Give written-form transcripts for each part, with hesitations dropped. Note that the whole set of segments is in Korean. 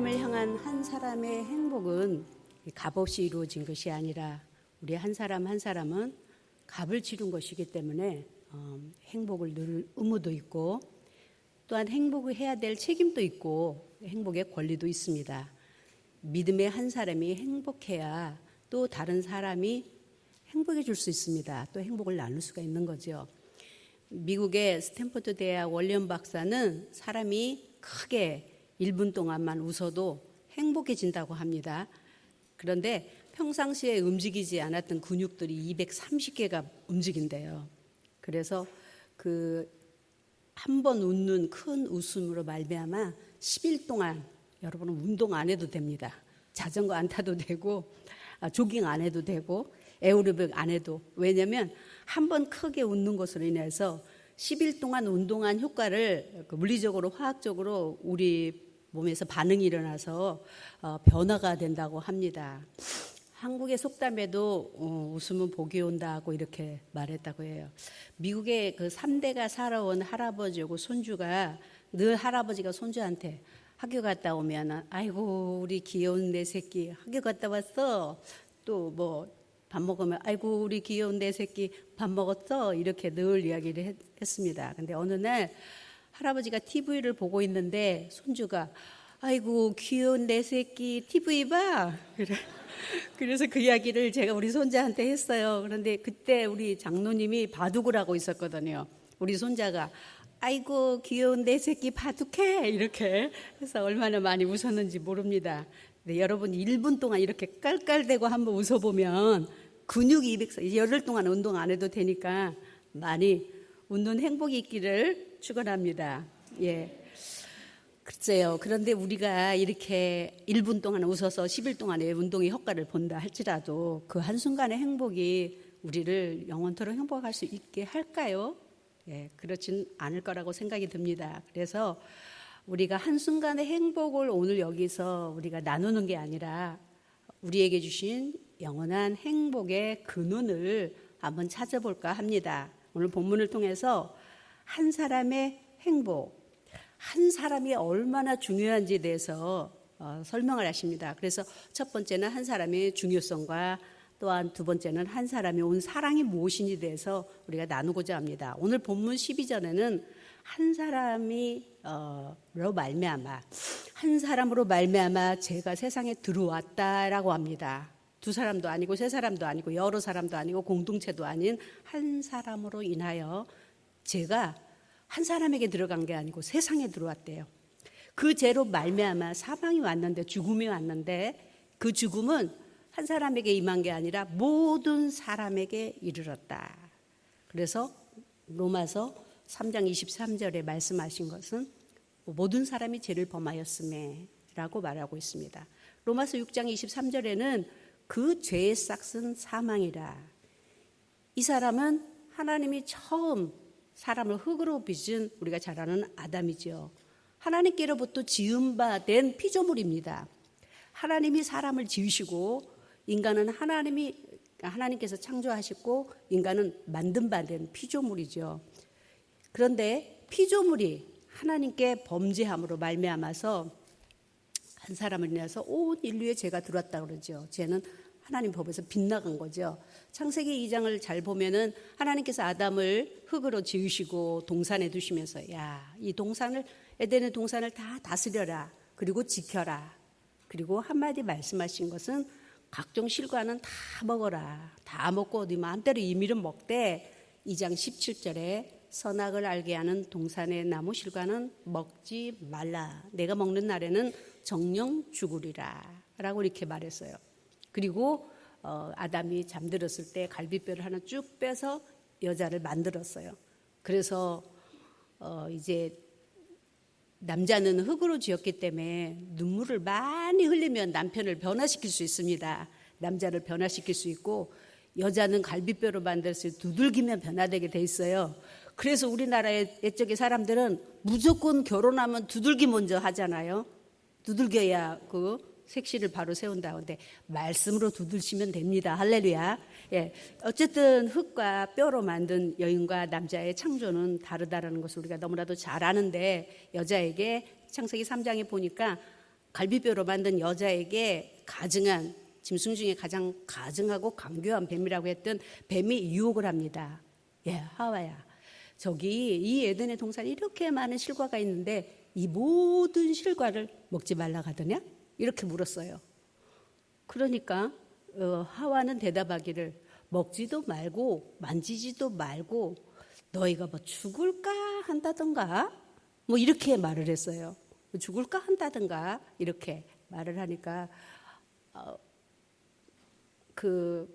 하나님을 향한 한 사람의 행복은 값없이 이루어진 것이 아니라 우리 한 사람 한 사람은 값을 치른 것이기 때문에 행복을 누릴 의무도 있고 또한 행복을 해야 될 책임도 있고 행복의 권리도 있습니다. 믿음의 한 사람이 행복해야 또 다른 사람이 행복해 줄 수 있습니다. 또 행복을 나눌 수가 있는 거죠. 미국의 스탠포드 대학 월리엄 박사는 사람이 크게 1분 동안만 웃어도 행복해진다고 합니다. 그런데 평상시에 움직이지 않았던 근육들이 230개가 움직인대요. 그래서 한 번 웃는 큰 웃음으로 말미암아 10일 동안 여러분은 운동 안 해도 됩니다. 자전거 안 타도 되고 조깅 안 해도 되고 에어로빅 안 해도. 왜냐하면 한 번 크게 웃는 것으로 인해서 10일 동안 운동한 효과를 물리적으로 화학적으로 우리 몸에서 반응이 일어나서 변화가 된다고 합니다. 한국의 속담에도 웃으면 복이 온다고 이렇게 말했다고 해요. 미국의 그 3대가 살아온 할아버지하고 손주가 늘 할아버지가 손주한테 학교 갔다 오면 아이고 우리 귀여운 내 새끼 학교 갔다 왔어. 또 뭐 밥 먹으면 아이고 우리 귀여운 내 새끼 밥 먹었어. 이렇게 늘 이야기를 했습니다. 근데 어느 날 할아버지가 TV를 보고 있는데 손주가 아이고 귀여운 내 새끼 TV 봐. 그래서 그 이야기를 제가 우리 손자한테 했어요. 그런데 그때 우리 장로님이 바둑을 하고 있었거든요. 우리 손자가 아이고 귀여운 내 새끼 바둑해 이렇게 해서 얼마나 많이 웃었는지 모릅니다. 근데 여러분 1분 동안 이렇게 깔깔대고 한번 웃어보면 근육이 200살 열흘 동안 운동 안 해도 되니까 많이 웃는 행복이 있기를 축원합니다. 예. 글쎄요. 그런데 우리가 이렇게 1분 동안 웃어서 10일 동안의 운동의 효과를 본다 할지라도 그 한순간의 행복이 우리를 영원토록 행복할 수 있게 할까요? 예, 그렇진 않을 거라고 생각이 듭니다. 그래서 우리가 한순간의 행복을 오늘 여기서 우리가 나누는 게 아니라 우리에게 주신 영원한 행복의 근원을 한번 찾아볼까 합니다. 오늘 본문을 통해서 한 사람의 행복, 한 사람이 얼마나 중요한지에 대해서 설명을 하십니다. 그래서 첫 번째는 한 사람의 중요성과 또한 두 번째는 한 사람이 온 사랑이 무엇인지에 대해서 우리가 나누고자 합니다. 오늘 본문 12절에는 한 사람으로 말미암아 한 사람으로 말미암아 죄가 세상에 들어왔다라고 합니다. 두 사람도 아니고 세 사람도 아니고 여러 사람도 아니고 공동체도 아닌 한 사람으로 인하여 죄가 한 사람에게 들어간 게 아니고 세상에 들어왔대요. 그 죄로 말미암아 사망이 왔는데 죽음이 왔는데 그 죽음은 한 사람에게 임한 게 아니라 모든 사람에게 이르렀다. 그래서 로마서 3장 23절에 말씀하신 것은 모든 사람이 죄를 범하였음에 라고 말하고 있습니다. 로마서 6장 23절에는 그 죄의 싹은 사망이라. 이 사람은 하나님이 처음 사람을 흙으로 빚은 우리가 잘 아는 아담이죠. 하나님께로부터 지은 바 된 피조물입니다. 하나님이 사람을 지으시고 인간은 하나님께서 창조하셨고 인간은 만든 바 된 피조물이죠. 그런데 피조물이 하나님께 범죄함으로 말미암아서 한 사람을 인해서 온 인류의 죄가 들어왔다고 그러죠. 죄는 하나님 법에서 빗나간 거죠. 창세기 2장을 잘 보면은 하나님께서 아담을 흙으로 지으시고 동산에 두시면서 이 에덴의 동산을 다 다스려라. 그리고 지켜라. 그리고 한마디 말씀하신 것은 각종 실과는 다 먹어라. 다 먹고 네 마음대로 임의로 먹되 2장 17절에 선악을 알게 하는 동산의 나무 실과는 먹지 말라. 내가 먹는 날에는 정령 죽으리라. 라고 이렇게 말했어요. 그리고 아담이 잠들었을 때 갈비뼈를 하나 쭉 빼서 여자를 만들었어요. 그래서 이제 남자는 흙으로 지었기 때문에 눈물을 많이 흘리면 남편을 변화시킬 수 있습니다. 남자를 변화시킬 수 있고 여자는 갈비뼈로 만들어서 두들기면 변화되게 돼 있어요. 그래서 우리나라의 옛적의 사람들은 무조건 결혼하면 두들기 먼저 하잖아요. 두들겨야 그 색시를 바로 세운다. 근데 말씀으로 두들시면 됩니다. 할렐루야. 예. 어쨌든 흙과 뼈로 만든 여인과 남자의 창조는 다르다라는 것을 우리가 너무나도 잘 아는데 여자에게 창세기 3장에 보니까 갈비뼈로 만든 여자에게 가증한, 짐승 중에 가장 가증하고 강교한 뱀이라고 했던 뱀이 유혹을 합니다. 예, 하와야, 저기 이 에덴의 동산에 이렇게 많은 실과가 있는데 이 모든 실과를 먹지 말라고 하더냐? 이렇게 물었어요. 그러니까 하와는 대답하기를, 먹지도 말고 만지지도 말고 너희가 뭐 죽을까 한다던가 뭐 이렇게 말을 했어요. 죽을까 한다던가 이렇게 말을 하니까 그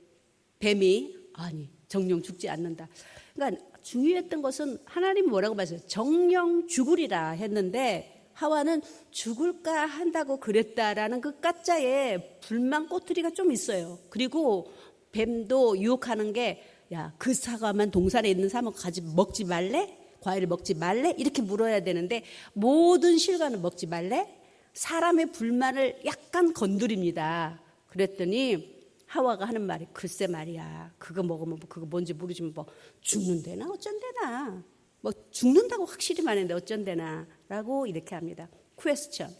뱀이 아니 정령 죽지 않는다. 그러니까 중요했던 것은 하나님이 뭐라고 말했어요? 정령 죽으리라 했는데 하와는 죽을까 한다고 그랬다라는 그 가짜의 불만 꼬투리가 좀 있어요. 그리고 뱀도 유혹하는 게, 야, 그 사과만 동산에 있는 사람 가지 먹지 말래? 과일을 먹지 말래? 이렇게 물어야 되는데 모든 실과는 먹지 말래? 사람의 불만을 약간 건드립니다. 그랬더니 하와가 하는 말이, 글쎄 말이야, 그거 먹으면 그거 뭔지 모르지만 뭐 죽는데나 어쩐데나, 뭐 죽는다고 확실히 말했는데 어쩐데나 라고 이렇게 합니다. 퀘스천.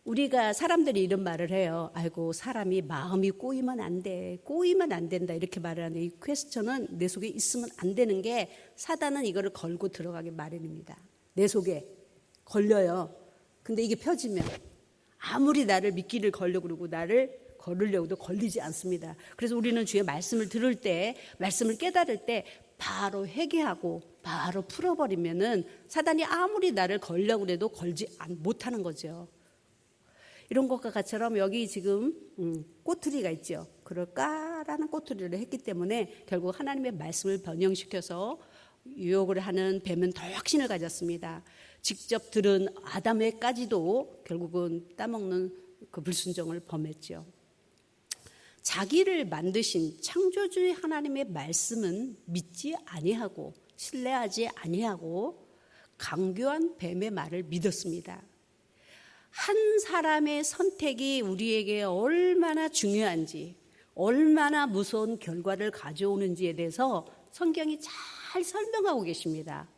우리가 사람들이 이런 말을 해요. 아이고, 사람이 마음이 꼬이면 안 돼, 꼬이면 안 된다, 이렇게 말을 하는데 이 퀘스천은 내 속에 있으면 안 되는 게, 사단은 이거를 걸고 들어가기 마련입니다. 내 속에 걸려요. 근데 이게 펴지면 아무리 나를 미끼를 걸려고 그러고 나를 걸으려고도 걸리지 않습니다. 그래서 우리는 주의 말씀을 들을 때, 말씀을 깨달을 때 바로 회개하고 바로 풀어버리면은 사단이 아무리 나를 걸려고 해도 걸지 못하는 거죠. 이런 것과 같처럼 여기 지금 꼬투리가 있죠. 그럴까라는 꼬투리를 했기 때문에 결국 하나님의 말씀을 변형시켜서 유혹을 하는 뱀은 더 확신을 가졌습니다. 직접 들은 아담에까지도 결국은 따먹는 그 불순종을 범했죠. 자기를 만드신 창조주의 하나님의 말씀은 믿지 아니하고 신뢰하지 아니하고 강교한 뱀의 말을 믿었습니다. 한 사람의 선택이 우리에게 얼마나 중요한지, 얼마나 무서운 결과를 가져오는지에 대해서 성경이 잘 설명하고 계십니다.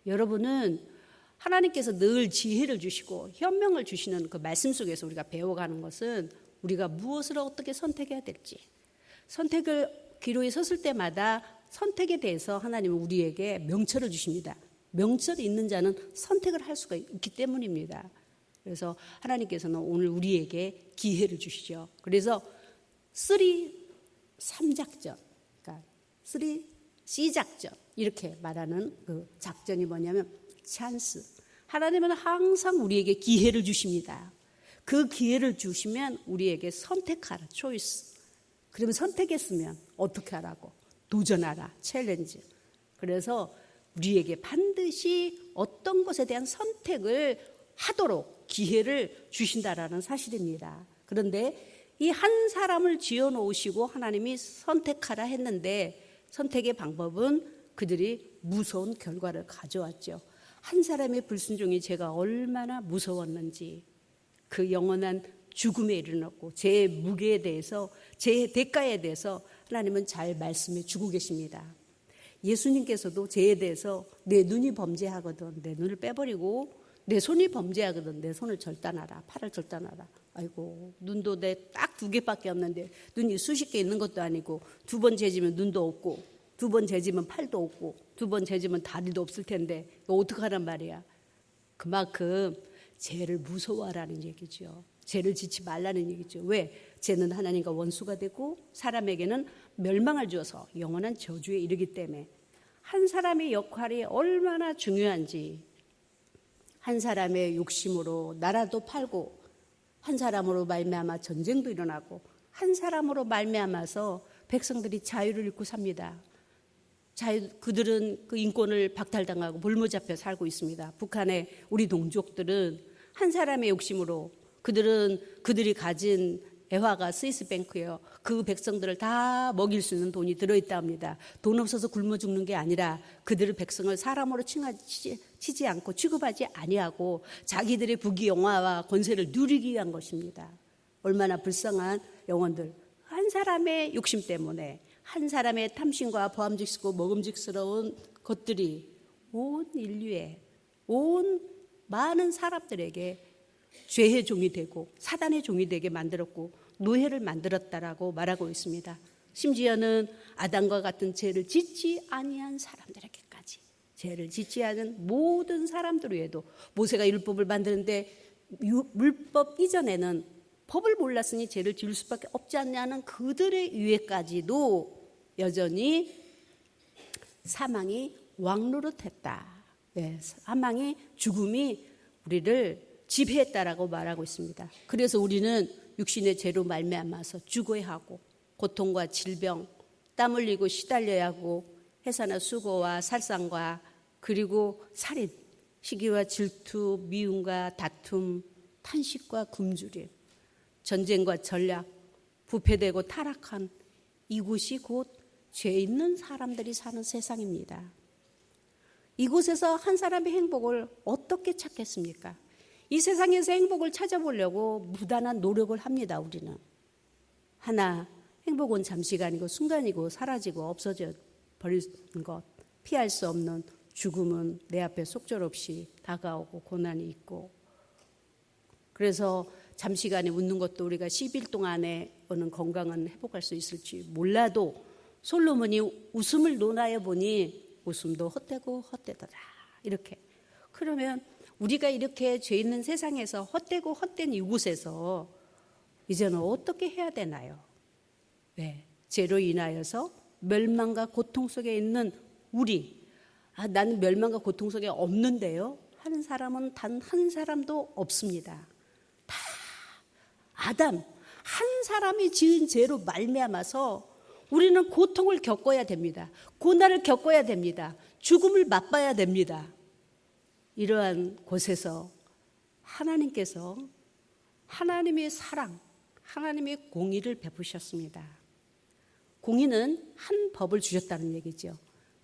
여러분은 하나님께서 늘 지혜를 주시고 현명을 주시는 그 말씀 속에서 우리가 배워가는 것은 우리가 무엇을 어떻게 선택해야 될지, 선택을 기로에 섰을 때마다 선택에 대해서 하나님은 우리에게 명철을 주십니다. 명철이 있는 자는 선택을 할 수가 있기 때문입니다. 그래서 하나님께서는 오늘 우리에게 기회를 주시죠. 그래서 3작전, 그러니까 3C작전 이렇게 말하는 그 작전이 뭐냐면 찬스. 하나님은 항상 우리에게 기회를 주십니다. 그 기회를 주시면 우리에게 선택하라, 초이스. 그러면 선택했으면 어떻게 하라고? 도전하라, 챌린지. 그래서 우리에게 반드시 어떤 것에 대한 선택을 하도록 기회를 주신다라는 사실입니다. 그런데 이 한 사람을 지어 놓으시고 하나님이 선택하라 했는데 선택의 방법은 그들이 무서운 결과를 가져왔죠. 한 사람의 불순종이 제가 얼마나 무서웠는지, 그 영원한 죽음에 이르렀고 제 무게에 대해서, 제 대가에 대해서 하나님은 잘 말씀해 주고 계십니다. 예수님께서도 저에 대해서 내 눈이 범죄하거든 내 눈을 빼버리고, 내 손이 범죄하거든 내 손을 절단하라, 팔을 절단하라. 아이고, 눈도 내 딱 2개밖에 없는데 눈이 수십 개 있는 것도 아니고, 2번 재지면 눈도 없고, 2번 재지면 팔도 없고, 2번 재지면 다리도 없을 텐데 이거 어떡하란 말이야. 그만큼 죄를 무서워하라는 얘기죠. 죄를 짓지 말라는 얘기죠. 왜? 죄는 하나님과 원수가 되고 사람에게는 멸망을 주어서 영원한 저주에 이르기 때문에. 한 사람의 역할이 얼마나 중요한지, 한 사람의 욕심으로 나라도 팔고, 한 사람으로 말미암아 전쟁도 일어나고, 한 사람으로 말미암아서 백성들이 자유를 잃고 삽니다. 그들은 그 인권을 박탈당하고 볼모 잡혀 살고 있습니다. 북한의 우리 동족들은 한 사람의 욕심으로, 그들이 가진 애화가 스위스뱅크예요. 그 백성들을 다 먹일 수 있는 돈이 들어있다 합니다. 돈 없어서 굶어 죽는 게 아니라 그들의 백성을 사람으로 치지 않고 취급하지 아니하고 자기들의 부귀영화와 권세를 누리기 위한 것입니다. 얼마나 불쌍한 영혼들. 한 사람의 욕심 때문에, 한 사람의 탐심과 보암직스럽고 먹음직스러운 것들이 온 인류에, 온 많은 사람들에게 죄의 종이 되고 사단의 종이 되게 만들었고 노예를 만들었다라고 말하고 있습니다. 심지어는 아담과 같은 죄를 짓지 아니한 사람들에게까지, 죄를 짓지 않은 모든 사람들 외에도, 모세가 율법을 만드는데 율법 이전에는 법을 몰랐으니 죄를 지을 수밖에 없지 않냐는 그들의 위에까지도 여전히 사망이 왕노릇했다. 네, 사망이, 죽음이 우리를 지배했다라고 말하고 있습니다. 그래서 우리는 육신의 죄로 말미암아서 죽어야 하고, 고통과 질병, 땀 흘리고 시달려야 하고, 해사나 수고와 살상과 그리고 살인, 시기와 질투, 미움과 다툼, 탄식과 굶주림, 전쟁과 전략, 부패되고 타락한 이곳이 곧 죄 있는 사람들이 사는 세상입니다. 이곳에서 한 사람의 행복을 어떻게 찾겠습니까? 이 세상에서 행복을 찾아보려고 무단한 노력을 합니다. 우리는 하나, 행복은 잠시간이고 순간이고 사라지고 없어져 버리는 것, 피할 수 없는 죽음은 내 앞에 속절없이 다가오고 고난이 있고, 그래서 잠시간에 웃는 것도 우리가 10일 동안에 오는 건강은 회복할 수 있을지 몰라도 솔로몬이 웃음을 논하여 보니 웃음도 헛되고 헛되더라. 이렇게. 그러면 우리가 이렇게 죄 있는 세상에서 헛되고 헛된 이곳에서 이제는 어떻게 해야 되나요? 왜? 죄로 인하여서 멸망과 고통 속에 있는 우리, 나는 멸망과 고통 속에 없는데요 하는 사람은 단 한 사람도 없습니다. 다 아담 한 사람이 지은 죄로 말미암아서 우리는 고통을 겪어야 됩니다. 고난을 겪어야 됩니다. 죽음을 맛봐야 됩니다. 이러한 곳에서 하나님께서 하나님의 사랑, 하나님의 공의를 베푸셨습니다. 공의는 한 법을 주셨다는 얘기죠.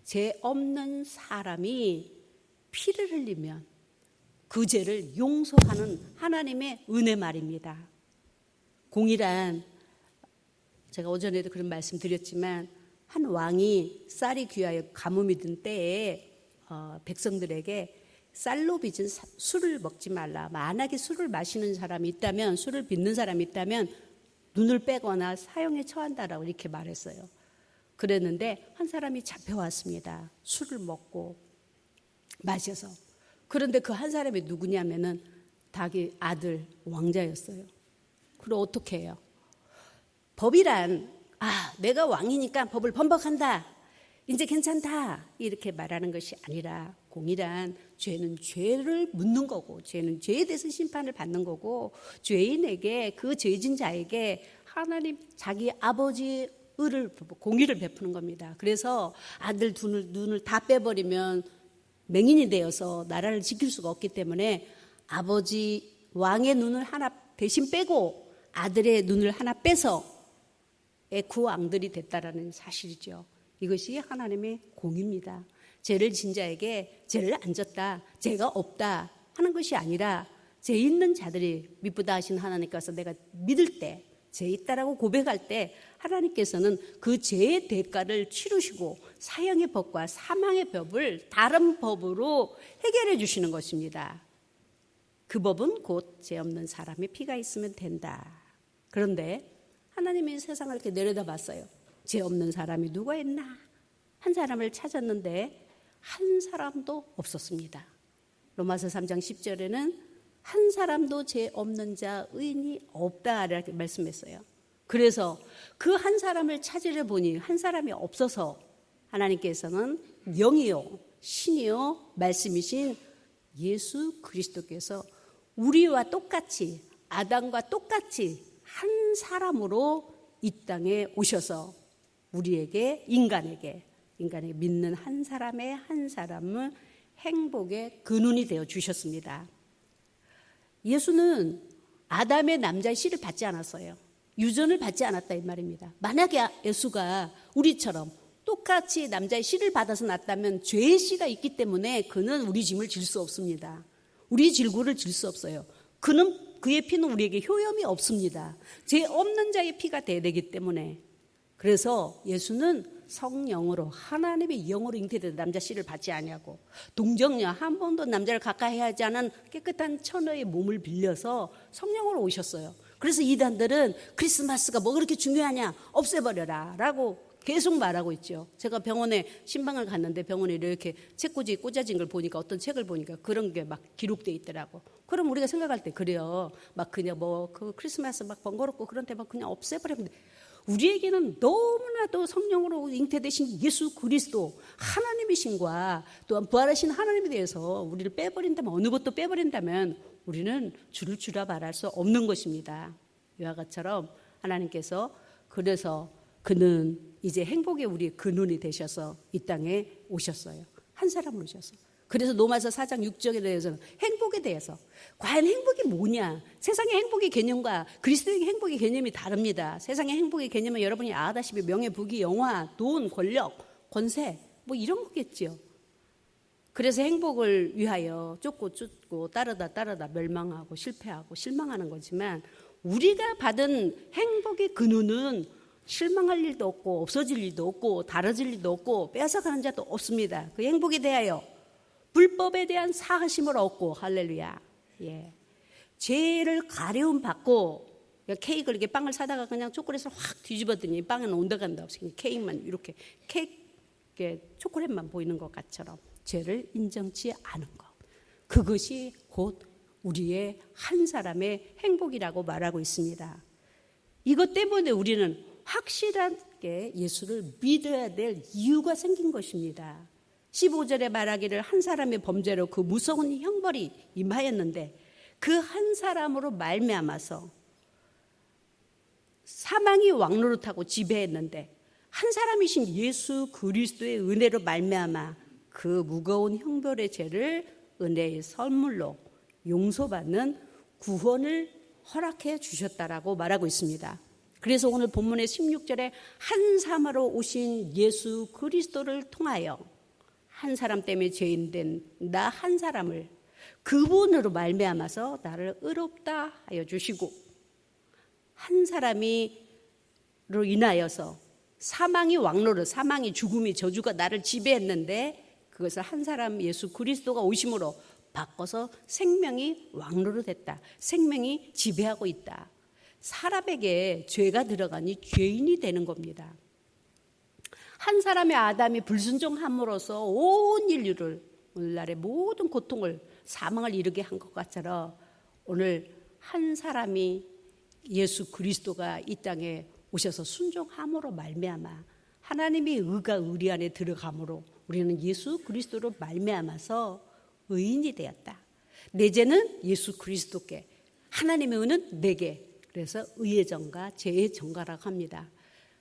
죄 없는 사람이 피를 흘리면 그 죄를 용서하는 하나님의 은혜 말입니다. 공의란, 제가 오전에도 그런 말씀 드렸지만, 한 왕이 쌀이 귀하여 가뭄이 든 때에 백성들에게 쌀로 빚은 술을 먹지 말라, 만약에 술을 마시는 사람이 있다면, 술을 빚는 사람이 있다면 눈을 빼거나 사형에 처한다라고 이렇게 말했어요. 그랬는데 한 사람이 잡혀왔습니다. 술을 먹고 마셔서. 그런데 그 한 사람이 누구냐면은 자기 아들 왕자였어요. 그럼 어떻게 해요? 법이란, 내가 왕이니까 법을 번복한다, 이제 괜찮다, 이렇게 말하는 것이 아니라, 공의란 죄는 죄를 묻는 거고, 죄는 죄에 대해서 심판을 받는 거고, 죄인에게, 그 죄진 자에게 하나님 자기 아버지 공의를 베푸는 겁니다. 그래서 아들 눈을 다 빼버리면 맹인이 되어서 나라를 지킬 수가 없기 때문에 아버지 왕의 눈을 하나 대신 빼고 아들의 눈을 하나 빼서 구왕들이 됐다라는 사실이죠. 이것이 하나님의 공의입니다. 죄를 진 자에게 죄를 안 졌다, 죄가 없다 하는 것이 아니라, 죄 있는 자들이 미쁘다 하신 하나님께서 내가 믿을 때, 죄 있다라고 고백할 때 하나님께서는 그 죄의 대가를 치르시고 사형의 법과 사망의 법을 다른 법으로 해결해 주시는 것입니다. 그 법은 곧 죄 없는 사람의 피가 있으면 된다. 그런데 하나님이 세상을 이렇게 내려다봤어요. 죄 없는 사람이 누가 있나? 한 사람을 찾았는데 한 사람도 없었습니다. 로마서 3장 10절에는 한 사람도 죄 없는 자 의인이 없다라고 말씀했어요. 그래서 그 한 사람을 찾으려 보니 한 사람이 없어서 하나님께서는 영이요 신이요 말씀이신 예수 그리스도께서 우리와 똑같이, 아담과 똑같이 한 사람으로 이 땅에 오셔서 우리에게, 인간에게 믿는 한 사람을 행복의 근원이 되어 주셨습니다. 예수는 아담의 남자의 씨를 받지 않았어요. 유전을 받지 않았다 이 말입니다. 만약에 예수가 우리처럼 똑같이 남자의 씨를 받아서 났다면 죄의 씨가 있기 때문에 그는 우리 짐을 질 수 없습니다. 우리 질고를 질 수 없어요. 그의 피는 우리에게 효염이 없습니다. 죄 없는 자의 피가 돼야 되기 때문에. 그래서 예수는 성령으로 하나님의 영으로 잉태된 남자 씨를 받지 아니하고 동정녀 한 번도 남자를 가까이 하지 않은 깨끗한 처녀의 몸을 빌려서 성령으로 오셨어요. 그래서 이단들은 크리스마스가 뭐 그렇게 중요하냐, 없애버려라 라고 계속 말하고 있죠. 제가 병원에 신방을 갔는데 병원에 이렇게 책꽂이 꽂아진 걸 보니까 어떤 책을 보니까 그런 게 막 기록돼 있더라고. 그럼 우리가 생각할 때 그래요. 막 그냥 뭐 그 크리스마스 막 번거롭고 그런데 막 그냥 없애버리면 돼. 우리에게는 너무나도 성령으로 잉태되신 예수 그리스도 하나님이신과 또한 부활하신 하나님에 대해서 우리를 빼버린다면, 어느 것도 빼버린다면 우리는 줄을 줄여 말할 수 없는 것입니다. 이와 같처럼 하나님께서 그래서 그는 이제 행복의 우리 근원이 되셔서 이 땅에 오셨어요. 한 사람으로 오셔서. 그래서 로마서 4장 6절에 대해서는 행복에 대해서 과연 행복이 뭐냐? 세상의 행복의 개념과 그리스도의 행복의 개념이 다릅니다. 세상의 행복의 개념은 여러분이 아다시피 명예, 부귀, 영화, 돈, 권력, 권세 뭐 이런 거겠죠. 그래서 행복을 위하여 쫓고 따르다 멸망하고 실패하고 실망하는 거지만 우리가 받은 행복의 근원은 실망할 일도 없고 없어질 일도 없고 다뤄질 일도 없고 빼앗아가는 자도 없습니다. 그 행복에 대하여 불법에 대한 사하심을 얻고 할렐루야. 예. 죄를 가려움 받고 케이크를 이렇게 빵을 사다가 그냥 초콜릿을 확 뒤집었더니 빵에는 온도가 없이 케이크만 이렇게 초콜릿만 보이는 것 같처럼 죄를 인정치 않은 것. 그것이 곧 우리의 한 사람의 행복이라고 말하고 있습니다. 이것 때문에 우리는 확실하게 예수를 믿어야 될 이유가 생긴 것입니다. 15절에 말하기를 한 사람의 범죄로 그 무서운 형벌이 임하였는데 그 한 사람으로 말미암아서 사망이 왕노릇하고 지배했는데 한 사람이신 예수 그리스도의 은혜로 말미암아 그 무거운 형벌의 죄를 은혜의 선물로 용서받는 구원을 허락해 주셨다라고 말하고 있습니다. 그래서 오늘 본문의 16절에 한 사람으로 오신 예수 그리스도를 통하여 한 사람 때문에 죄인 된 나 한 사람을 그분으로 말미암아서 나를 의롭다 하여 주시고 한 사람이로 인하여서 사망이 왕노릇, 사망이 죽음이 저주가 나를 지배했는데 그것을 한 사람 예수 그리스도가 오심으로 바꿔서 생명이 왕노릇했다. 생명이 지배하고 있다. 사람에게 죄가 들어가니 죄인이 되는 겁니다. 한 사람의 아담이 불순종함으로써 온 인류를 오늘날의 모든 고통을 사망을 이르게 한 것 같처럼 오늘 한 사람이 예수 그리스도가 이 땅에 오셔서 순종함으로 말미암아 하나님의 의가 우리 안에 들어감으로 우리는 예수 그리스도로 말미암아서 의인이 되었다. 내 죄는 예수 그리스도께, 하나님의 의는 내게. 그래서 의의 정가, 죄의 정가라고 합니다.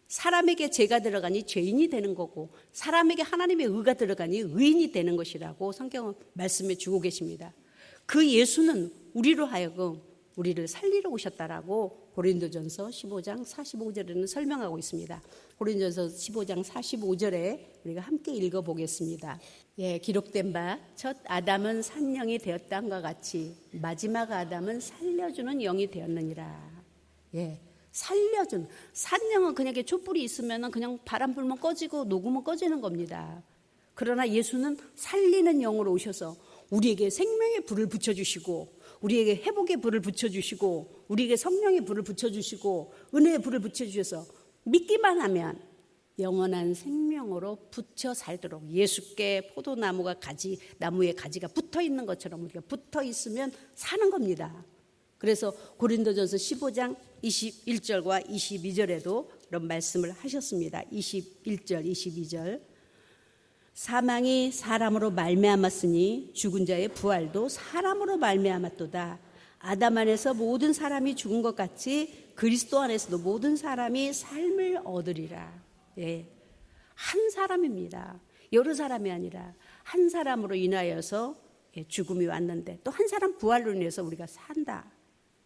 사람에게 죄가 들어가니 죄인이 되는 거고 사람에게 하나님의 의가 들어가니 의인이 되는 것이라고 성경은 말씀해 주고 계십니다. 그 예수는 우리로 하여금 우리를 살리러 오셨다라고 고린도전서 15장 45절에는 설명하고 있습니다. 고린도전서 15장 45절에 우리가 함께 읽어보겠습니다. 예, 기록된 바 첫 아담은 산영이 되었다함과 같이 마지막 아담은 살려주는 영이 되었느니라. 예, 살려준 산영은 그냥 촛불이 있으면 그냥 바람 불면 꺼지고 녹으면 꺼지는 겁니다. 그러나 예수는 살리는 영으로 오셔서 우리에게 생명의 불을 붙여주시고 우리에게 회복의 불을 붙여주시고 우리에게 성령의 불을 붙여주시고 은혜의 불을 붙여주셔서 믿기만 하면 영원한 생명으로 붙여 살도록 예수께 포도나무가 나무에 가지가 붙어 있는 것처럼 우리가 붙어 있으면 사는 겁니다. 그래서 고린도전서 15장 21절과 22절에도 그런 말씀을 하셨습니다. 21절, 22절. 사망이 사람으로 말미암았으니 죽은 자의 부활도 사람으로 말미암았도다. 아담 안에서 모든 사람이 죽은 것 같이 그리스도 안에서도 모든 사람이 삶을 얻으리라. 예, 한 사람입니다. 여러 사람이 아니라 한 사람으로 인하여서 죽음이 왔는데 또 한 사람 부활로 인해서 우리가 산다.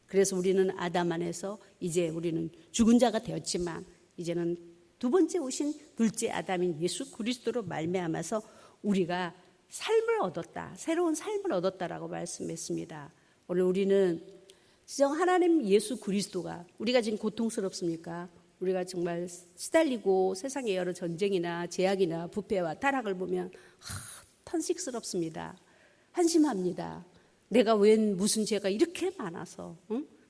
그래서 우리는 아담 안에서 이제 우리는 죽은 자가 되었지만 이제는 두 번째 오신 둘째 아담인 예수 그리스도로 말미암아서 우리가 삶을 얻었다. 새로운 삶을 얻었다라고 말씀했습니다. 오늘 우리는 진정 하나님 예수 그리스도가 우리가 지금 고통스럽습니까? 우리가 정말 시달리고 세상의 여러 전쟁이나 재앙이나 부패와 타락을 보면 탄식스럽습니다. 한심합니다. 내가 웬 무슨 죄가 이렇게 많아서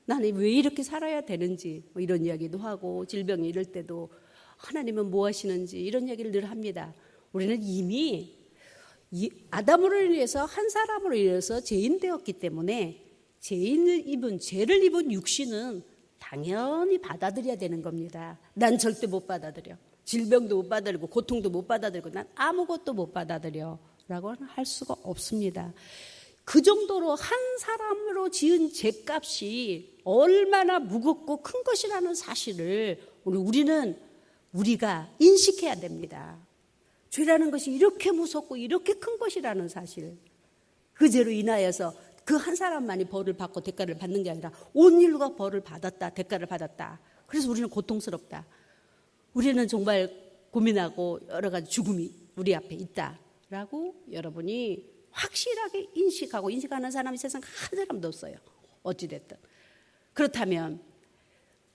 나는 왜 이렇게 살아야 되는지 이런 이야기도 하고, 질병이 이럴 때도 하나님은 뭐 하시는지 이런 얘기를 늘 합니다. 우리는 이미 아담으로 인해서, 한 사람으로 인해서 죄인 되었기 때문에 죄를 입은 육신은 당연히 받아들여야 되는 겁니다. 난 절대 못 받아들여. 질병도 못 받아들이고 고통도 못 받아들이고 난 아무것도 못 받아들여 라고 할 수가 없습니다. 그 정도로 한 사람으로 지은 죄값이 얼마나 무겁고 큰 것이라는 사실을 우리가 인식해야 됩니다. 죄라는 것이 이렇게 무섭고 이렇게 큰 것이라는 사실. 그 죄로 인하여서 그 한 사람만이 벌을 받고 대가를 받는 게 아니라 온 인류가 벌을 받았다, 대가를 받았다. 그래서 우리는 고통스럽다. 우리는 정말 고민하고 여러 가지 죽음이 우리 앞에 있다라고 여러분이 확실하게 인식하는 사람이 세상에 한 사람도 없어요. 어찌됐든. 그렇다면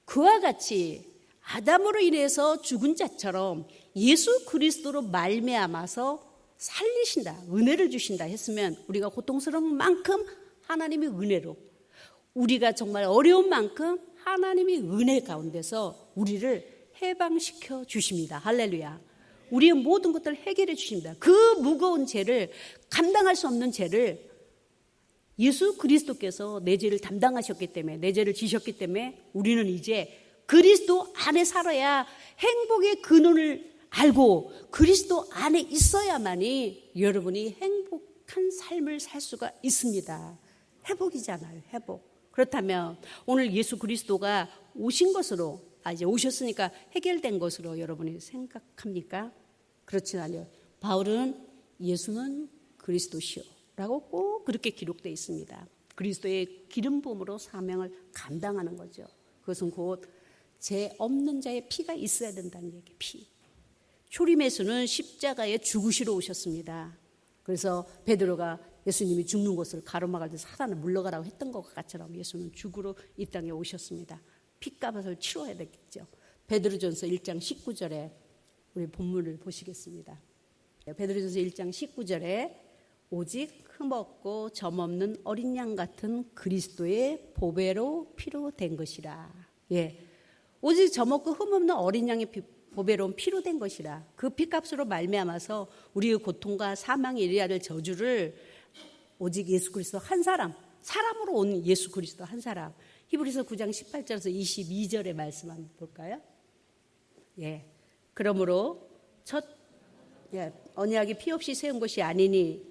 그와 같이 아담으로 인해서 죽은 자처럼 예수 그리스도로 말미암아서 살리신다, 은혜를 주신다 했으면 우리가 고통스러운 만큼 하나님의 은혜로, 우리가 정말 어려운 만큼 하나님의 은혜 가운데서 우리를 해방시켜 주십니다. 할렐루야. 우리의 모든 것들을 해결해 주십니다. 그 무거운 죄를, 감당할 수 없는 죄를 예수 그리스도께서 내 죄를 담당하셨기 때문에, 내 죄를 지셨기 때문에 우리는 이제 그리스도 안에 살아야 행복의 근원을 알고 그리스도 안에 있어야만이 여러분이 행복한 삶을 살 수가 있습니다. 회복이잖아요, 회복. 그렇다면 오늘 예수 그리스도가 오신 것으로, 이제 오셨으니까 해결된 것으로 여러분이 생각합니까? 그렇진 않아요. 바울은 예수는 그리스도시오 라고 꼭 그렇게 기록되어 있습니다. 그리스도의 기름 부음으로 사명을 감당하는 거죠. 그것은 곧 죄 없는 자의 피가 있어야 된다는 얘기. 피. 초림에서는 십자가에 죽으시러 오셨습니다. 그래서 베드로가 예수님이 죽는 곳을 가로막을 때 사단을 물러가라고 했던 것처럼 예수는 죽으러 이 땅에 오셨습니다. 피값을 치러야 되겠죠. 베드로전서 1장 19절에 우리 본문을 보시겠습니다. 베드로전서 1장 19절에 오직 흠없고 점없는 어린 양 같은 그리스도의 보배로 피로 된 것이라. 오직 점없고 흠없는 어린 양의 보배로운 피로 된 것이라. 그 피값으로 말미암아서 우리의 고통과 사망에 이르야 될 저주를 오직 예수 그리스도 한 사람으로 온 예수 그리스도 한 사람. 히브리서 9장 18절에서 22절의 말씀 한번 볼까요? 그러므로 첫 언약이 피 없이 세운 것이 아니니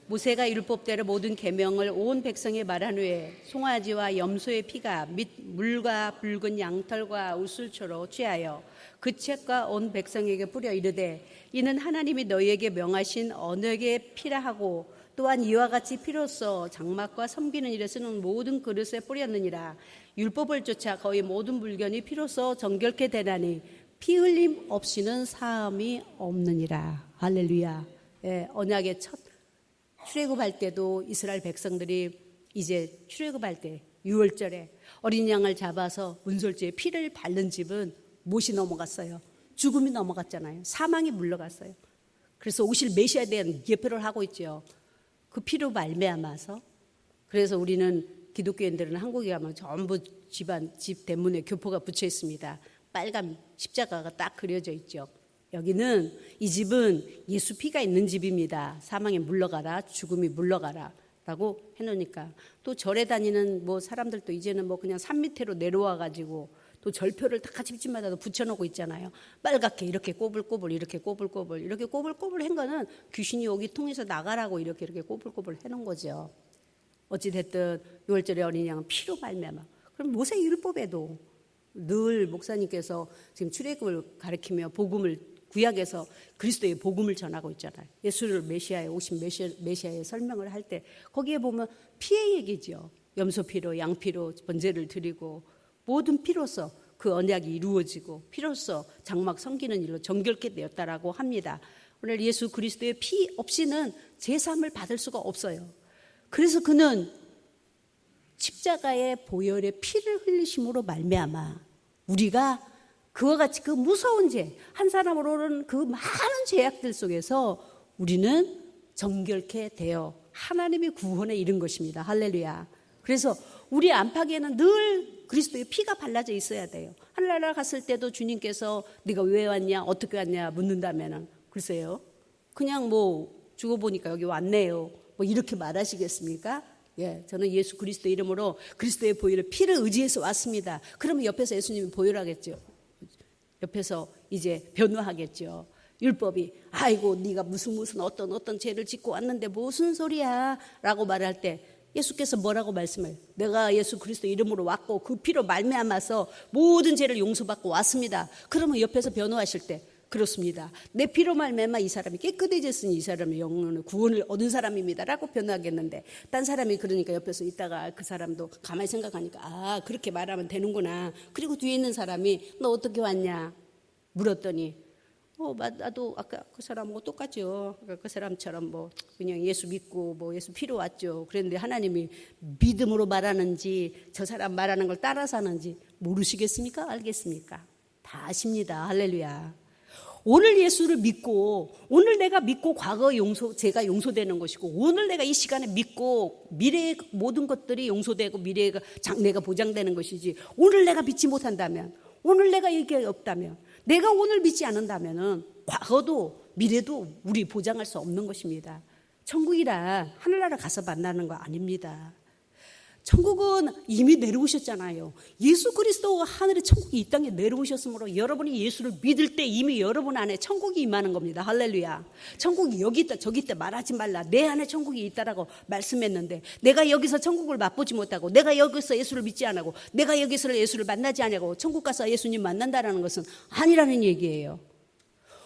모세가 율법대로 모든 계명을 온 백성에 말한 후에 송아지와 염소의 피가 및 물과 붉은 양털과 우슬초로 취하여 그 책과 온 백성에게 뿌려 이르되 이는 하나님이 너희에게 명하신 언약의 피라 하고 또한 이와 같이 피로써 장막과 섬기는 일에 쓰는 모든 그릇에 뿌렸느니라. 율법을 쫓아 거의 모든 물건이 피로써 정결케 되나니 피 흘림 없이는 사함이 없느니라. 할렐루야. 언약의 첫 출애굽할 때도 이스라엘 백성들이 이제 출애굽할 때 6월절에 어린 양을 잡아서 문설주에 피를 바른 집은 못이 넘어갔어요. 죽음이 넘어갔잖아요. 사망이 물러갔어요. 그래서 오실 메시아에 대한 예표를 하고 있죠. 그 피로 말미암아서. 그래서 우리는 기독교인들은 한국에 가면 전부 집 대문에 교포가 붙여 있습니다. 빨간 십자가가 딱 그려져 있죠. 여기는, 이 집은 예수 피가 있는 집입니다. 사망에 물러가라, 죽음이 물러가라 라고 해놓으니까. 또 절에 다니는 사람들도 이제는 그냥 산 밑으로 내려와 가지고 또 절표를 다 집집마다 붙여놓고 있잖아요. 빨갛게 이렇게 꼬불꼬불, 이렇게 꼬불꼬불, 이렇게 꼬불꼬불 한 거는 귀신이 여기 통해서 나가라고 이렇게 꼬불꼬불 해놓은 거죠. 어찌됐든 6월절의 어린 양은 피로 말미암아. 그럼 모세 율법에도 늘 목사님께서 지금 출애굽을 가르치며 복음을, 구약에서 그리스도의 복음을 전하고 있잖아요. 예수를 메시아에 오신 메시아의 설명을 할 때 거기에 보면 피의 얘기죠. 염소 피로, 양 피로 번제를 드리고 모든 피로서 그 언약이 이루어지고 피로서 장막 섬기는 일로 정결케 되었다라고 합니다. 오늘 예수 그리스도의 피 없이는 제사함을 받을 수가 없어요. 그래서 그는 십자가의 보혈의 피를 흘리심으로 말미암아 우리가 그와 같이 그 무서운 죄, 한 사람으로는 그 많은 죄악들 속에서 우리는 정결케 되어 하나님의 구원에 이른 것입니다. 할렐루야. 그래서 우리 안팎에는 늘 그리스도의 피가 발라져 있어야 돼요. 하늘나라 갔을 때도 주님께서 네가 왜 왔냐, 어떻게 왔냐 묻는다면은 글쎄요, 그냥 뭐 죽어보니까 여기 왔네요, 뭐 이렇게 말하시겠습니까? 예, 저는 예수 그리스도 이름으로 그리스도의 보혈을 피를 의지해서 왔습니다. 그러면 옆에서 예수님이 보혈하겠죠. 옆에서 이제 변호하겠죠. 율법이 아이고 네가 무슨 어떤 죄를 짓고 왔는데 무슨 소리야 라고 말할 때 예수께서 뭐라고 말씀해요? 내가 예수 그리스도 이름으로 왔고 그 피로 말미암아서 모든 죄를 용서받고 왔습니다. 그러면 옆에서 변호하실 때 그렇습니다. 내 피로 말미암아 이 사람이 깨끗해졌으니 이 사람의 영혼의 구원을 얻은 사람입니다 라고 변호하겠는데, 딴 사람이 그러니까 옆에서 있다가 그 사람도 가만히 생각하니까 아 그렇게 말하면 되는구나. 그리고 뒤에 있는 사람이 너 어떻게 왔냐 물었더니 나도 아까 그 사람하고 똑같죠. 그 사람처럼 뭐 그냥 예수 믿고 뭐 예수 피로 왔죠. 그런데 하나님이 믿음으로 말하는지 저 사람 말하는 걸 따라서 하는지 모르시겠습니까? 알겠습니까? 다 아십니다. 할렐루야. 오늘 예수를 믿고 오늘 내가 믿고 과거 제가 용서되는 것이고 오늘 내가 이 시간에 믿고 미래의 모든 것들이 용서되고 미래가 내가 보장되는 것이지, 오늘 내가 믿지 못한다면, 오늘 내가 이게 없다면, 내가 오늘 믿지 않는다면 과거도 미래도 우리 보장할 수 없는 것입니다. 천국이라 하늘나라 가서 만나는 거 아닙니다. 천국은 이미 내려오셨잖아요. 예수 그리스도가 하늘의 천국이 이 땅에 내려오셨으므로 여러분이 예수를 믿을 때 이미 여러분 안에 천국이 임하는 겁니다. 할렐루야. 천국이 여기 있다 저기 있다 말하지 말라. 내 안에 천국이 있다라고 말씀했는데, 내가 여기서 천국을 맛보지 못하고 내가 여기서 예수를 믿지 않고 내가 여기서 예수를 만나지 않고 천국 가서 예수님 만난다라는 것은 아니라는 얘기예요.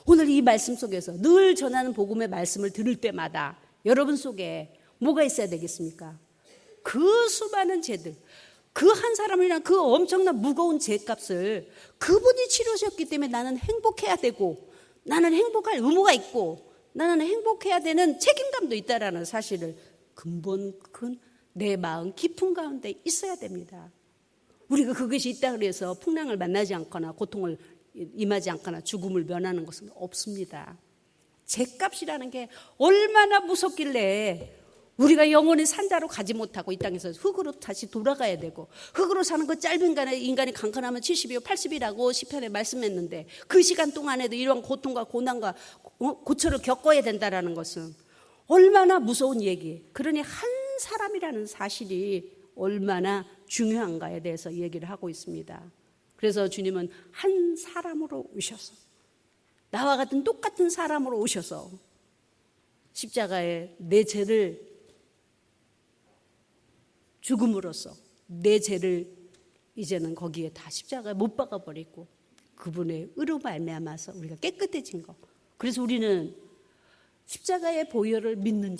오늘 이 말씀 속에서 늘 전하는 복음의 말씀을 들을 때마다 여러분 속에 뭐가 있어야 되겠습니까? 그 수많은 죄들, 그 한 사람이랑 그 엄청난 무거운 죄값을 그분이 치르셨기 때문에 나는 행복해야 되고, 나는 행복할 의무가 있고, 나는 행복해야 되는 책임감도 있다라는 사실을 근본 큰 내 마음 깊은 가운데 있어야 됩니다. 우리가 그것이 있다 그래서 풍랑을 만나지 않거나 고통을 임하지 않거나 죽음을 면하는 것은 없습니다. 죄값이라는 게 얼마나 무섭길래 우리가 영원히 산자로 가지 못하고 이 땅에서 흙으로 다시 돌아가야 되고, 흙으로 사는 것 짧은 간에 인간이 강건하면 70이요 80이라고 시편에 말씀했는데 그 시간 동안에도 이런 고통과 고난과 고초를 겪어야 된다라는 것은 얼마나 무서운 얘기. 그러니 한 사람이라는 사실이 얼마나 중요한가에 대해서 얘기를 하고 있습니다. 그래서 주님은 한 사람으로 오셔서, 나와 같은 똑같은 사람으로 오셔서 십자가에 내 죄를 죽음으로써 내 죄를 이제는 거기에 다 십자가에 못 박아버리고 그분의 의로 말미암아서 우리가 깨끗해진 거. 그래서 우리는 십자가의 보혈을 믿는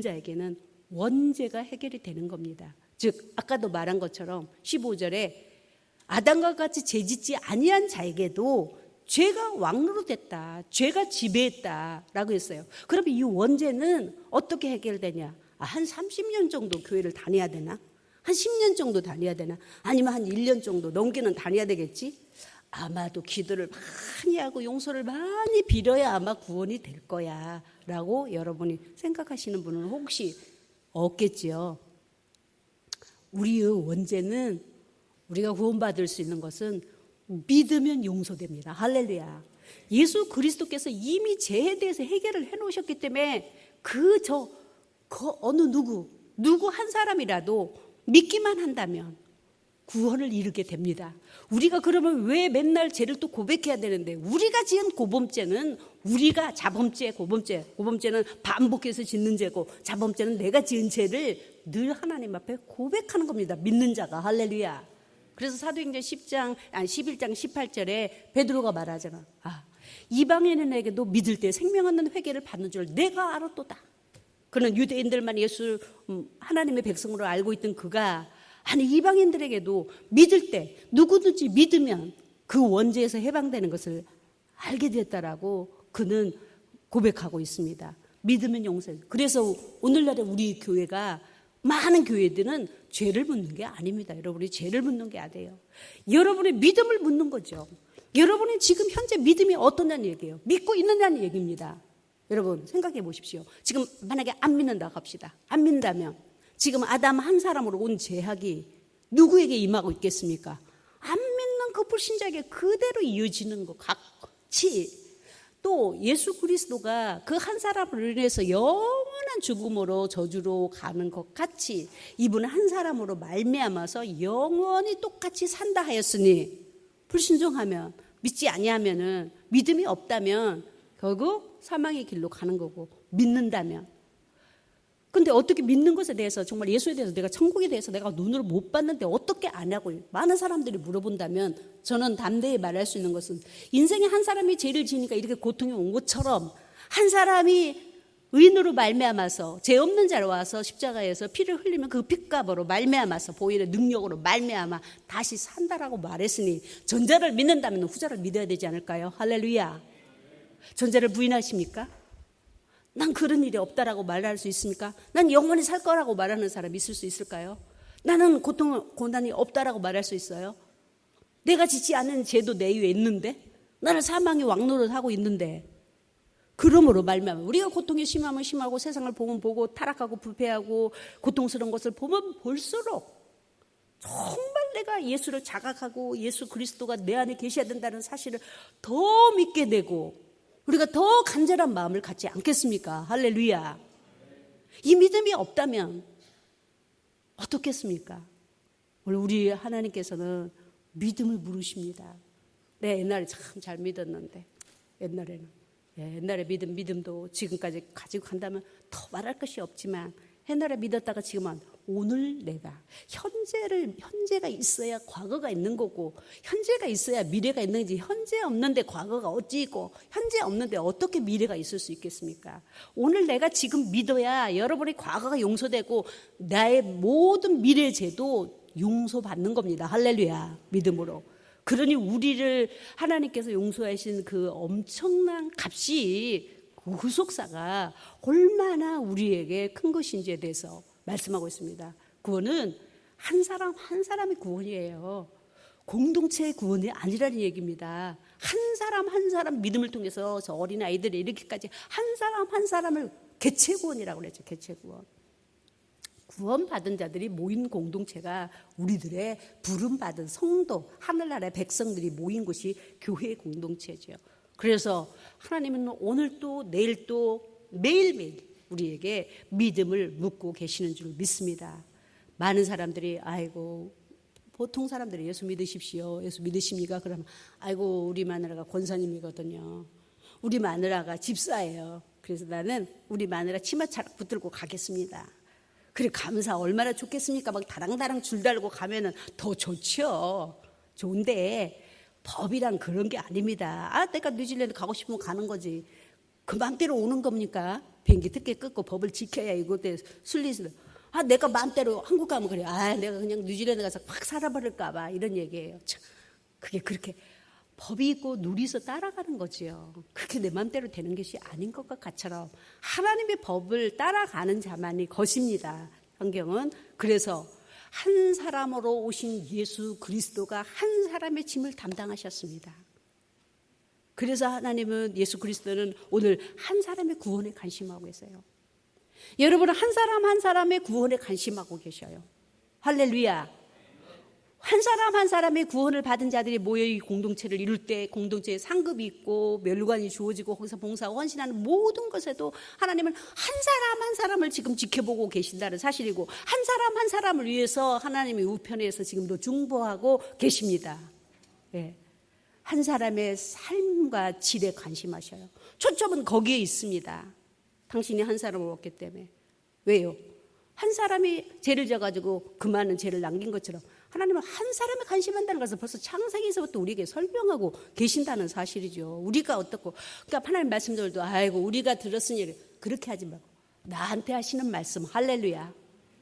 자에게는 원죄가 해결이 되는 겁니다. 즉 아까도 말한 것처럼 15절에 아담과 같이 죄짓지 아니한 자에게도 죄가 왕노로 됐다, 죄가 지배했다라고 했어요. 그러면 이 원죄는 어떻게 해결되냐? 한 30년 정도 교회를 다녀야 되나? 한 10년 정도 다녀야 되나? 아니면 한 1년 정도 넘게는 다녀야 되겠지? 아마도 기도를 많이 하고 용서를 많이 빌어야 아마 구원이 될 거야 라고 여러분이 생각하시는 분은 혹시 없겠지요. 우리의 원죄는, 우리가 구원받을 수 있는 것은 믿으면 용서됩니다. 할렐루야. 예수 그리스도께서 이미 죄에 대해서 해결을 해놓으셨기 때문에 그 어느 누구 한 사람이라도 믿기만 한다면 구원을 이루게 됩니다. 우리가 그러면 왜 맨날 죄를 또 고백해야 되는데, 우리가 지은 고범죄는 우리가 고범죄는 반복해서 짓는 죄고, 자범죄는 내가 지은 죄를 늘 하나님 앞에 고백하는 겁니다. 믿는 자가. 할렐루야. 그래서 사도행전 11장 18절에 베드로가 말하잖아. 이방인에게도 믿을 때 생명 얻는 회개를 받는 줄 내가 알았도다. 그는 유대인들만 예수 하나님의 백성으로 알고 있던 그가 아니 이방인들에게도 믿을 때 누구든지 믿으면 그 원죄에서 해방되는 것을 알게 됐다라고 그는 고백하고 있습니다. 믿으면 용서. 그래서 오늘날에 우리 교회가 많은 교회들은 죄를 묻는 게 아닙니다. 여러분이 죄를 묻는 게 아니에요. 여러분의 믿음을 묻는 거죠. 여러분이 지금 현재 믿음이 어떠냐는 얘기예요. 믿고 있느냐는 얘기입니다. 여러분 생각해 보십시오. 지금 만약에 안 믿는다고 합시다. 안 믿는다면 지금 아담 한 사람으로 온 죄악이 누구에게 임하고 있겠습니까? 안 믿는 그 불신자에게 그대로 이어지는 것 같이 또 예수 그리스도가 그 한 사람을 인해서 영원한 죽음으로 저주로 가는 것 같이 이분은 한 사람으로 말미암아서 영원히 똑같이 산다 하였으니 불순종하면 믿지 아니하면은 믿음이 없다면 결국 사망의 길로 가는 거고 믿는다면 근데 어떻게 믿는 것에 대해서 정말 예수에 대해서 내가 천국에 대해서 내가 눈으로 못 봤는데 어떻게 아냐고 많은 사람들이 물어본다면 저는 담대히 말할 수 있는 것은 인생에 한 사람이 죄를 지니까 이렇게 고통이 온 것처럼 한 사람이 의인으로 말미암아서 죄 없는 자로 와서 십자가에서 피를 흘리면 그 핏값으로 말미암아서 보혈의 능력으로 말미암아 다시 산다라고 말했으니 전자를 믿는다면 후자를 믿어야 되지 않을까요? 할렐루야. 전자를 부인하십니까? 난 그런 일이 없다라고 말할 수 있습니까? 난 영원히 살 거라고 말하는 사람이 있을 수 있을까요? 나는 고난이 없다라고 말할 수 있어요? 내가 짓지 않은 죄도 내 위에 있는데 나를 사망의 왕노릇 하고 있는데 그러므로 말미암아 우리가 고통이 심하면 심하고 세상을 보면 보고 타락하고 부패하고 고통스러운 것을 보면 볼수록 정말 내가 예수를 자각하고 예수 그리스도가 내 안에 계셔야 된다는 사실을 더 믿게 되고 우리가 더 간절한 마음을 갖지 않겠습니까? 할렐루야. 이 믿음이 없다면 어떻겠습니까? 오늘 우리 하나님께서는 믿음을 물으십니다. 내 옛날에 참 잘 믿었는데 옛날에 믿음도 지금까지 가지고 간다면 더 말할 것이 없지만 옛날에 믿었다가 지금은 오늘 내가 현재가 있어야 과거가 있는 거고 현재가 있어야 미래가 있는지 현재 없는데 과거가 어찌 있고 현재 없는데 어떻게 미래가 있을 수 있겠습니까? 오늘 내가 지금 믿어야 여러분의 과거가 용서되고 나의 모든 미래 죄도 용서받는 겁니다. 할렐루야. 믿음으로. 그러니 우리를 하나님께서 용서하신 그 엄청난 값이 구속사가 얼마나 우리에게 큰 것인지에 대해서 말씀하고 있습니다. 구원은 한 사람 한 사람의 구원이에요. 공동체의 구원이 아니라는 얘기입니다. 한 사람 한 사람 믿음을 통해서 저 어린아이들이 이렇게까지 한 사람 한 사람을 개체구원이라고 그랬죠. 개체구원. 구원받은 자들이 모인 공동체가 우리들의 부름받은 성도, 하늘나라의 백성들이 모인 곳이 교회의 공동체죠. 그래서 하나님은 오늘 또 내일 또 매일매일 우리에게 믿음을 묻고 계시는 줄 믿습니다. 많은 사람들이 아이고 보통 사람들이 예수 믿으십시오. 예수 믿으십니까? 그러면 아이고 우리 마누라가 권사님이거든요. 우리 마누라가 집사예요. 그래서 나는 우리 마누라 치마차락 붙들고 가겠습니다. 그래 감사 얼마나 좋겠습니까? 막 다랑다랑 줄 달고 가면은 더 좋죠. 좋은데 법이란 그런 게 아닙니다. 아 내가 뉴질랜드 가고 싶으면 가는 거지. 그 맘대로 오는 겁니까? 비행기 특혜 끊고 법을 지켜야 이곳에 순리스. 아 내가 맘대로 한국 가면 그래. 아 내가 그냥 뉴질랜드 가서 확 살아버릴까 봐 이런 얘기예요. 참, 그게 그렇게 법이 있고 누리서 따라가는 거지요. 그렇게 내 맘대로 되는 것이 아닌 것과 같처럼 하나님의 법을 따라가는 자만이 것입니다. 성경은 그래서 한 사람으로 오신 예수 그리스도가 한 사람의 짐을 담당하셨습니다. 그래서 하나님은 예수 그리스도는 오늘 한 사람의 구원에 관심하고 계세요. 여러분은 한 사람 한 사람의 구원에 관심하고 계셔요. 할렐루야. 한 사람 한 사람의 구원을 받은 자들이 모여 이 공동체를 이룰 때 공동체에 상급이 있고 멸관이 주어지고 거기서 봉사하고 헌신하는 모든 것에도 하나님은 한 사람 한 사람을 지금 지켜보고 계신다는 사실이고 한 사람 한 사람을 위해서 하나님의 우편에서 지금도 중보하고 계십니다. 네. 한 사람의 삶과 질에 관심하셔요. 초점은 거기에 있습니다. 당신이 한 사람을 얻기 때문에. 왜요? 한 사람이 죄를 져가지고 그 많은 죄를 남긴 것처럼 하나님은 한 사람에 관심한다는 것을 벌써 창세기에서부터 우리에게 설명하고 계신다는 사실이죠. 우리가 어떻고 그러니까 하나님 말씀들도 아이고 우리가 들었으니 그렇게 하지 말고 나한테 하시는 말씀 할렐루야.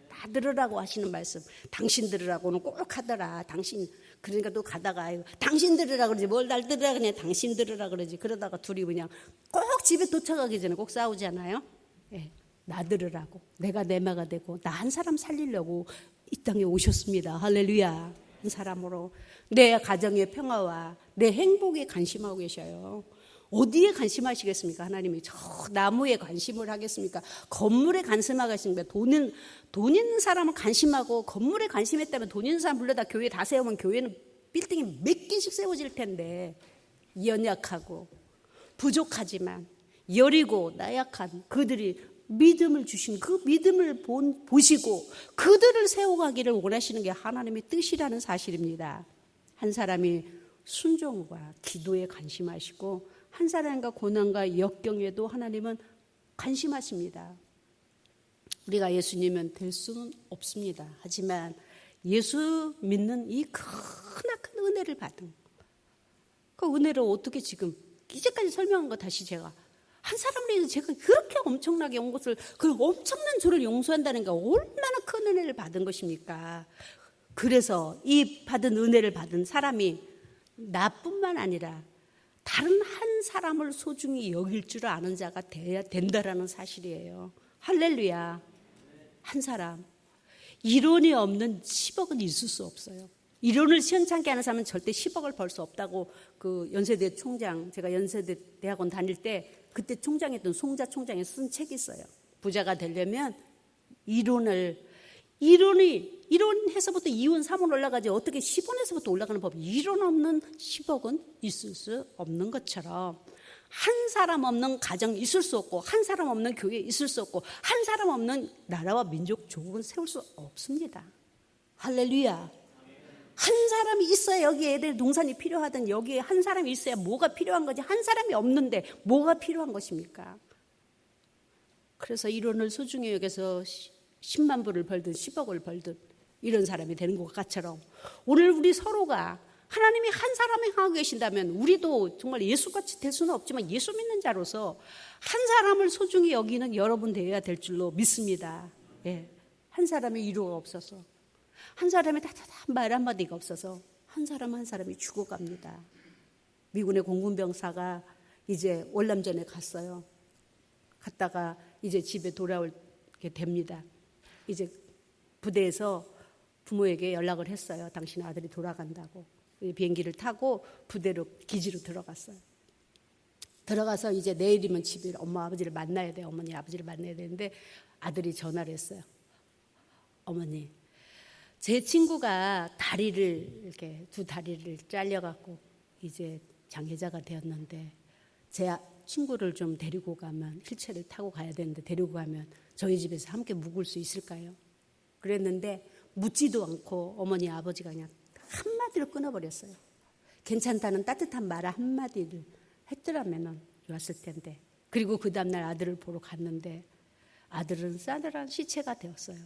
나 들으라고 하시는 말씀 당신 들으라고는 꼭 하더라. 당신 그러니까 또 가다가 아이고 당신 들으라 그러지 뭘 날 들으라 그냥 당신 들으라 그러지. 그러다가 둘이 그냥 꼭 집에 도착하기 전에 꼭 싸우잖아요. 네. 나들으라고, 내가 내마가 되고 나 한 사람 살리려고 이 땅에 오셨습니다. 할렐루야. 한 사람으로 내 가정의 평화와 내 행복에 관심하고 계셔요. 어디에 관심하시겠습니까? 하나님이 저 나무에 관심을 하겠습니까? 건물에 관심하겠습니까? 돈 있는 사람은 관심하고, 건물에 관심했다면 돈 있는 사람 불러다 교회 다 세우면 교회는 빌딩이 몇 개씩 세워질 텐데, 연약하고 부족하지만 여리고 나약한 그들이 믿음을 주신 그 믿음을 보시고 그들을 세워가기를 원하시는 게 하나님의 뜻이라는 사실입니다. 한 사람이 순종과 기도에 관심하시고 한 사람과 고난과 역경에도 하나님은 관심하십니다. 우리가 예수님은 될 수는 없습니다. 하지만 예수 믿는 이 크나큰 은혜를 받은 그 은혜를 어떻게 지금 이제까지 설명한 거 다시 제가 한 사람을 위해서 제가 그렇게 엄청나게 온 것을, 그 엄청난 죄를 용서한다는 게 얼마나 큰 은혜를 받은 것입니까? 그래서 이 받은 은혜를 받은 사람이 나뿐만 아니라 다른 한 사람을 소중히 여길 줄 아는 자가 돼야 된다라는 사실이에요. 할렐루야. 한 사람. 이론이 없는 10억은 있을 수 없어요. 이론을 시원찮게 하는 사람은 절대 10억을 벌 수 없다고 그 연세대 총장, 제가 연세대 대학원 다닐 때 그때 총장했던 송자 총장이 쓴 책이 있어요. 부자가 되려면 이론해서부터 2원, 3원 올라가지 어떻게 10원에서부터 올라가는 법이, 이론 없는 10억은 있을 수 없는 것처럼 한 사람 없는 가정 있을 수 없고, 한 사람 없는 교회 있을 수 없고, 한 사람 없는 나라와 민족 조국은 세울 수 없습니다. 할렐루야. 한 사람이 있어야 여기 애들 동산이 필요하든 여기에 한 사람이 있어야 뭐가 필요한 거지, 한 사람이 없는데 뭐가 필요한 것입니까? 그래서 이론을 소중히 여기서 10만 불을 벌든 10억을 벌든 이런 사람이 되는 것처럼 오늘 우리 서로가 하나님이 한 사람을 향하고 계신다면 우리도 정말 예수같이 될 수는 없지만 예수 믿는 자로서 한 사람을 소중히 여기는 여러분 되어야 될 줄로 믿습니다. 예. 한 사람의 위로가 없어서, 한 사람의 따뜻한 말 한마디가 없어서 한 사람 한 사람이 죽어갑니다. 미군의 공군병사가 이제 월남전에 갔어요. 갔다가 이제 집에 돌아오게 됩니다. 이제 부대에서 부모에게 연락을 했어요. 당신 아들이 돌아간다고. 비행기를 타고 부대로, 기지로 들어갔어요. 들어가서 이제 내일이면 집에 엄마 아버지를 만나야 돼요. 어머니 아버지를 만나야 되는데 아들이 전화를 했어요. 어머니, 제 친구가 다리를 이렇게 두 다리를 잘려갖고 이제 장애자가 되었는데 제 친구를 좀 데리고 가면, 휠체어를 타고 가야 되는데 데리고 가면 저희 집에서 함께 묵을 수 있을까요? 그랬는데 묻지도 않고 어머니 아버지가 그냥 한마디로 끊어버렸어요. 괜찮다는 따뜻한 말 한마디를 했더라면 좋았을 텐데. 그리고 그 다음날 아들을 보러 갔는데 아들은 싸늘한 시체가 되었어요.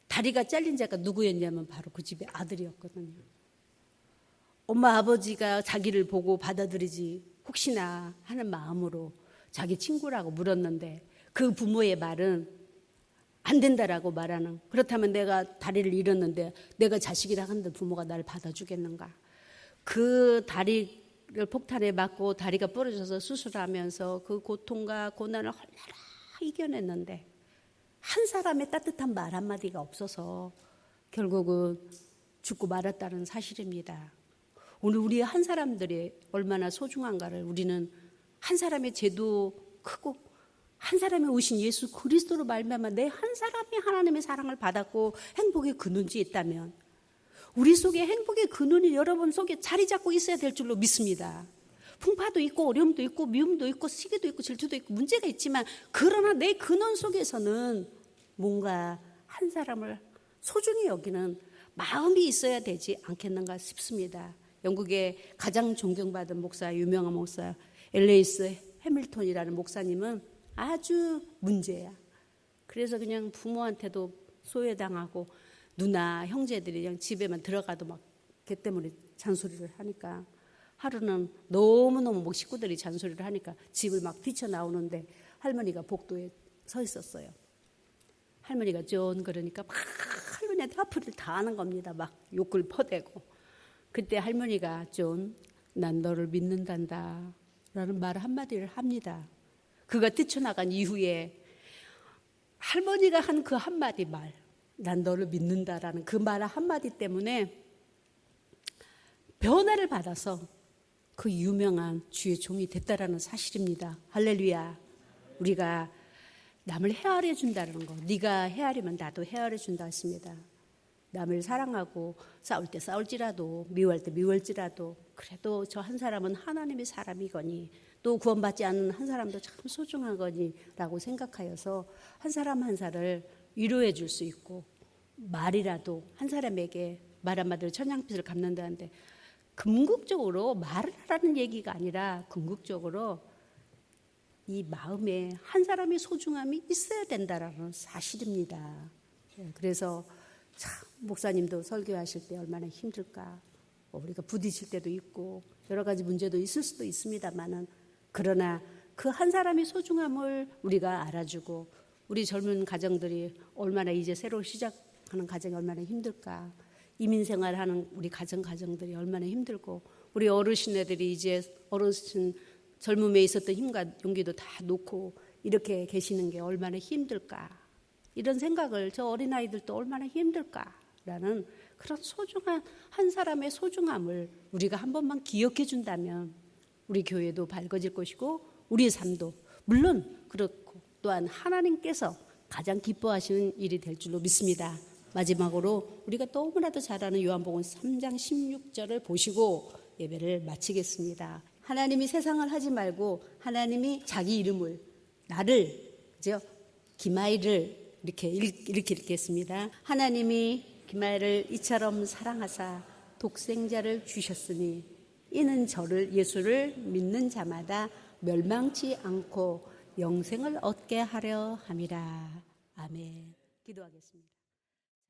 다리가 잘린 자가 누구였냐면 바로 그 집의 아들이었거든요. 엄마 아버지가 자기를 보고 받아들이지 혹시나 하는 마음으로 자기 친구라고 물었는데 그 부모의 말은 안 된다라고 말하는, 그렇다면 내가 다리를 잃었는데 내가 자식이라 하는데 부모가 나를 받아주겠는가. 그 다리를 폭탄에 맞고 다리가 부러져서 수술하면서 그 고통과 고난을 얼마나 이겨냈는데 한 사람의 따뜻한 말 한마디가 없어서 결국은 죽고 말았다는 사실입니다. 오늘 우리 한 사람들이 얼마나 소중한가를 우리는 한 사람의 죄도 크고 한 사람이 오신 예수 그리스도로 말미암아 내 한 사람이 하나님의 사랑을 받았고 행복의 근원지 있다면 우리 속에 행복의 근원이 여러분 속에 자리 잡고 있어야 될 줄로 믿습니다. 풍파도 있고 어려움도 있고 미움도 있고 시기도 있고 질투도 있고 문제가 있지만 그러나 내 근원 속에서는 뭔가 한 사람을 소중히 여기는 마음이 있어야 되지 않겠는가 싶습니다. 영국의 가장 존경받은 목사, 유명한 목사 엘레이스 해밀턴이라는 목사님은 아주 문제야. 그래서 그냥 부모한테도 소외당하고 누나 형제들이 그냥 집에만 들어가도 막 걔 때문에 잔소리를 하니까 하루는 너무너무 뭐 식구들이 잔소리를 하니까 집을 막 뛰쳐나오는데 할머니가 복도에 서 있었어요. 할머니가 쫀 그러니까 막 할머니한테 화풀이를 다 하는 겁니다. 막 욕을 퍼대고. 그때 할머니가 쫀, 난 너를 믿는단다 라는 말 한마디를 합니다. 그가 뛰쳐나간 이후에 할머니가 한 그 한마디 말, 난 너를 믿는다라는 그 말 한마디 때문에 변화를 받아서 그 유명한 주의 종이 됐다라는 사실입니다. 할렐루야. 우리가 남을 헤아려 준다는 거, 네가 헤아리면 나도 헤아려 준다 했습니다. 남을 사랑하고 싸울 때 싸울지라도 미워할 때 미워할지라도 그래도 저 한 사람은 하나님의 사람이거니 또 구원받지 않는 한 사람도 참 소중하거니 라고 생각하여서 한 사람 한 사람을 위로해 줄 수 있고 말이라도 한 사람에게 말 한마디로 천냥빚을 갚는다는데 궁극적으로 말을 하라는 얘기가 아니라 궁극적으로 이 마음에 한 사람의 소중함이 있어야 된다라는 사실입니다. 그래서 참 목사님도 설교하실 때 얼마나 힘들까. 우리가 부딪힐 때도 있고 여러 가지 문제도 있을 수도 있습니다만은 그러나 그 한 사람의 소중함을 우리가 알아주고 우리 젊은 가정들이 얼마나 이제 새로 시작하는 가정이 얼마나 힘들까. 이민생활하는 우리 가정들이 얼마나 힘들고 우리 어르신애들이 이제 어르신 젊음에 있었던 힘과 용기도 다 놓고 이렇게 계시는 게 얼마나 힘들까. 이런 생각을 저 어린아이들도 얼마나 힘들까라는 그런 소중한 한 사람의 소중함을 우리가 한 번만 기억해 준다면 우리 교회도 밝아질 것이고 우리의 삶도 물론 그렇고 또한 하나님께서 가장 기뻐하시는 일이 될 줄로 믿습니다. 마지막으로 우리가 너무나도 잘 아는 요한복음 3장 16절을 보시고 예배를 마치겠습니다. 하나님이 세상을 하지 말고 하나님이 자기 이름을 나를 그죠? 기마이를 이렇게 읽겠습니다. 하나님이 기마이를 이처럼 사랑하사 독생자를 주셨으니 이는 저를 예수를 믿는 자마다 멸망치 않고 영생을 얻게 하려 함이라. 아멘. 기도하겠습니다.